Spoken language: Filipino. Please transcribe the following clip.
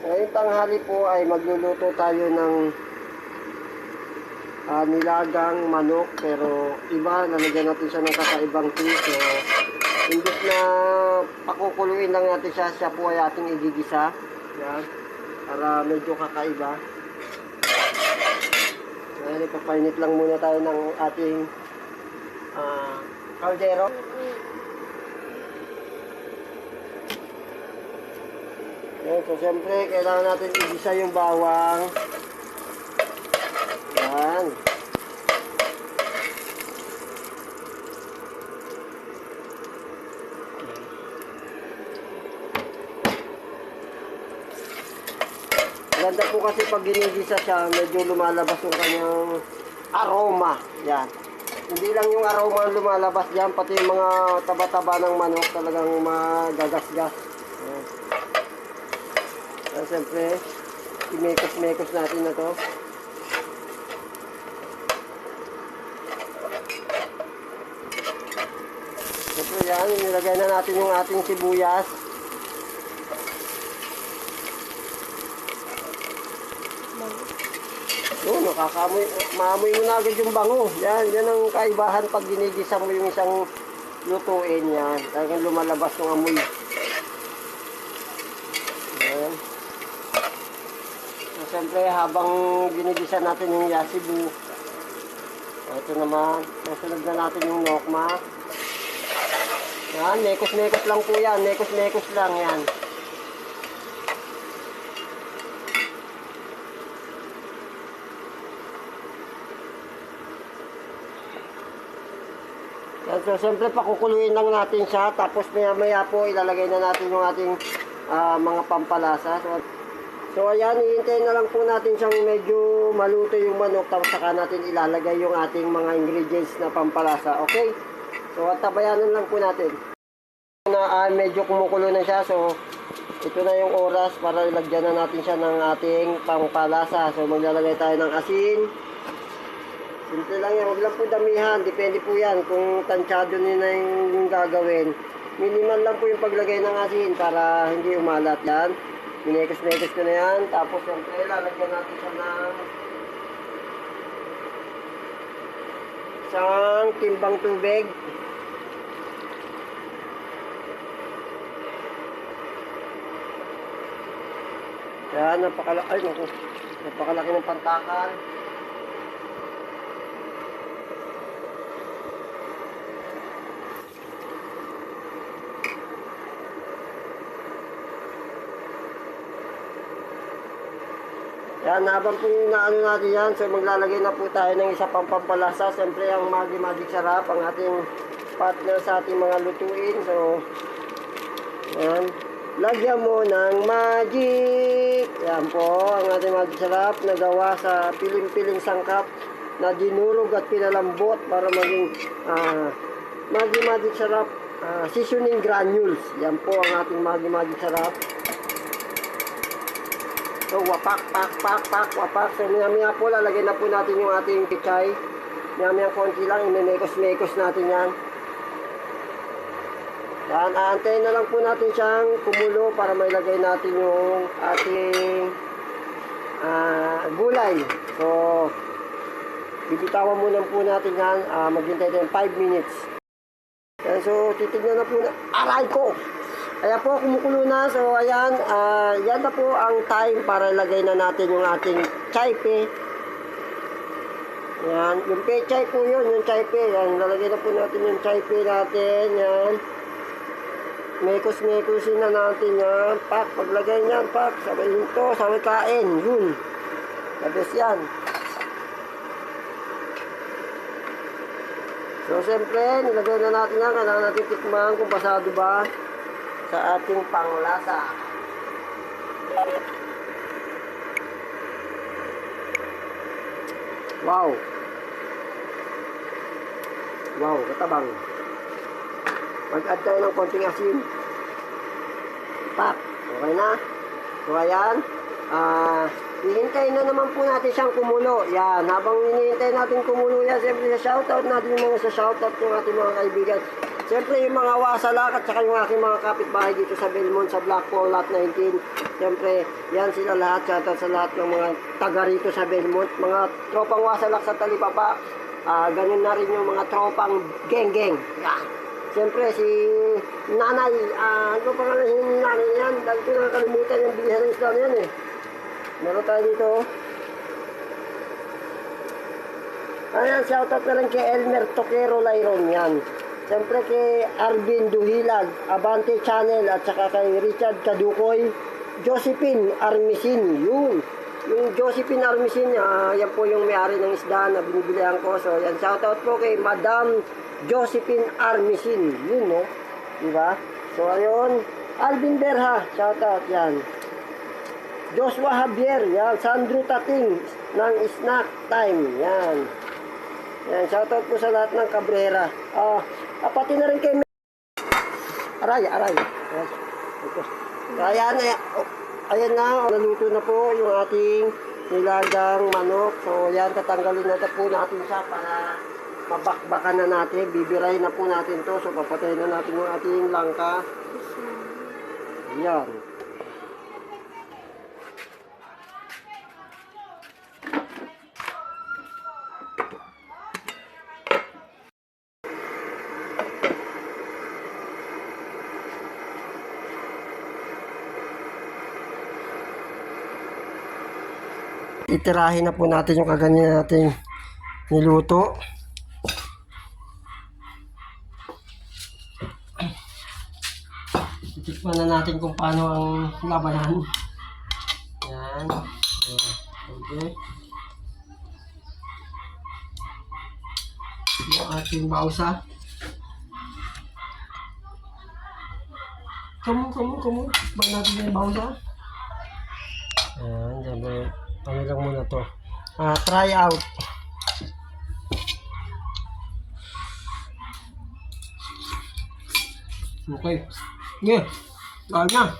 Ngayong tanghali po ay magluluto tayo ng nilagang manok, pero iba, lalagyan natin siya ng kakaibang twist. So, imbis na pakukuluin lang natin siya, siya po ay ating igigisa. Yan, para medyo kakaiba. Ngayon, ipapainit lang muna tayo ng ating kaldero. Yan, so siyempre, kailangan natin igisa yung bawang. Yan. Ganda po kasi pag ginigisa siya, medyo lumalabas yung kanyang aroma. Yan. Hindi lang yung aroma ang lumalabas dyan, pati yung mga taba-taba ng manok talagang magagasgas. Yan. Yan, siyempre, imekos-mekos natin na to. Siyempre yan, nilagay na natin yung ating sibuyas. Yun, maamoy mo na agad yung bango. Yan, yan ang kaibahan pag ginigisa mo yung isang lutuin yan. Talagang lumalabas yung amoy. Yan. So, siyempre, habang ginigisa natin yung yasibu, ito naman, nasunod na natin yung nokma. Yan, mekos-mekos lang po yan. Mekos-mekos lang yan. So, siyempre, pakukuluin lang natin siya. Tapos, maya-maya po, ilalagay na natin yung ating mga pampalasa. So, ayan, ihintayin na lang po natin siyang medyo maluto yung manok. Tapos, saka natin ilalagay yung ating mga ingredients na pampalasa. Okay? So, tabayanan lang po natin. Medyo kumukulo na siya. So, ito na yung oras para ilagyan na natin siya ng ating pampalasa. So, maglalagay tayo ng asin. Simple lang yan, huwag lang po damihan, depende po yan kung tansyado nyo na yung gagawin. Minimal lang po yung paglagay ng asin para hindi umalat yan. Minekos-mekos ko na yan, tapos siyempre lalagyan natin siya ng isang timbang tubig. Yan, napakalaki ng pantakan. Yan, habang po inaano natin yan, so maglalagay na po tayo ng isa pang pampalasa. Siyempre, ang Magic Sarap, ang ating partner sa ating mga lutuin. So, yan. Lagyan mo ng magic. Yan po, ang ating Magic Sarap na gawa sa piling-piling sangkap na dinurog at pinalambot para maging Magic Sarap seasoning granules. Yan po ang ating Magic Sarap. So, wapak. So, maya-maya po, lalagay na po natin yung ating pichay. Maya-maya konti lang, imemekos-mekos natin yan. Yan, aantayin na lang po natin siyang kumulo para mailagay natin yung ating gulay. So, bibitawan muna po natin yan, maghintay tayo 5 minutes. Yan, so, titignan na po na, aray ko! Ayan po, kumukulo na. So, ayan, yan na po ang time para ilagay na natin yung ating chaype. Yan, yung pechay po yun, yung chaype. Yan, lalagay na po natin yung chaype natin. Yan. Mekos-mekosin na natin yan. Pak, paglagay niyan, pak. Sabay hinto, sabay kain. Yun. Labis yan. So, siyempre, nilagay na natin yan. Kailangan natin tikman kung pasado ba sa ating panglasa. Wow. Wow, katabang. Mag-add tayo ng konting asin. Pak. Okay na. So, ayan. Hihintayin na naman po natin siyang kumulo. Yan. Habang hinihintay natin kumulo yan, siyempre sa shoutout natin yung mga sa shoutout ng ating mga kaibigan. Siyempre yung mga wasalak at saka yung aking mga kapitbahay dito sa Belmont, sa Blackpool, Lot 19. Siyempre, yan sila lahat. Shoutout sa lahat ng mga taga rito sa Belmont. Mga tropang wasalak sa Talipapa. Ganun na rin yung mga tropang geng-geng. Yan. Siyempre, si nanay, ano pangalan yung nanay yan? Dahil ko nakakalimutan yung bilihan ng isla na yan eh. Meron tayo dito. Ayan, shoutout na lang kay Elmer Toquero Layron yan. Siyempre kay Arvin Duhilag, Abante Channel, at saka kay Richard Kadukoy, Josephine Armisin, yun. Yung Josephine Armisin, yan po yung may-ari ng isda na binibilihan ko. So, yan, shoutout po kay Madam Josephine Armisin, yun, no? Diba? So, ayun, Alvin Berha, shoutout, yan. Joshua Javier, yan. Sandro Tating, ng Snack Time, yan. Yan, shoutout po sa lahat ng Cabrera. Pati na rin kay Aray. Ayan, ayan na, naluto na po yung ating nilagang manok. So, yan, tatanggalin na po natin siya para mabakbakan na natin. Bibirahin na po natin to. So, papatayin na natin yung ating langka. Yan. Itirahin na po natin yung kaganyan nating niluto. Titikman na natin kung paano ang labanan. Yan. Okay. Yung ating bausa. Kamu. Tikman natin yung bausa. Yan. Siyempre, ano lang muna to. Try out. Okay. Yeah. Dahil na.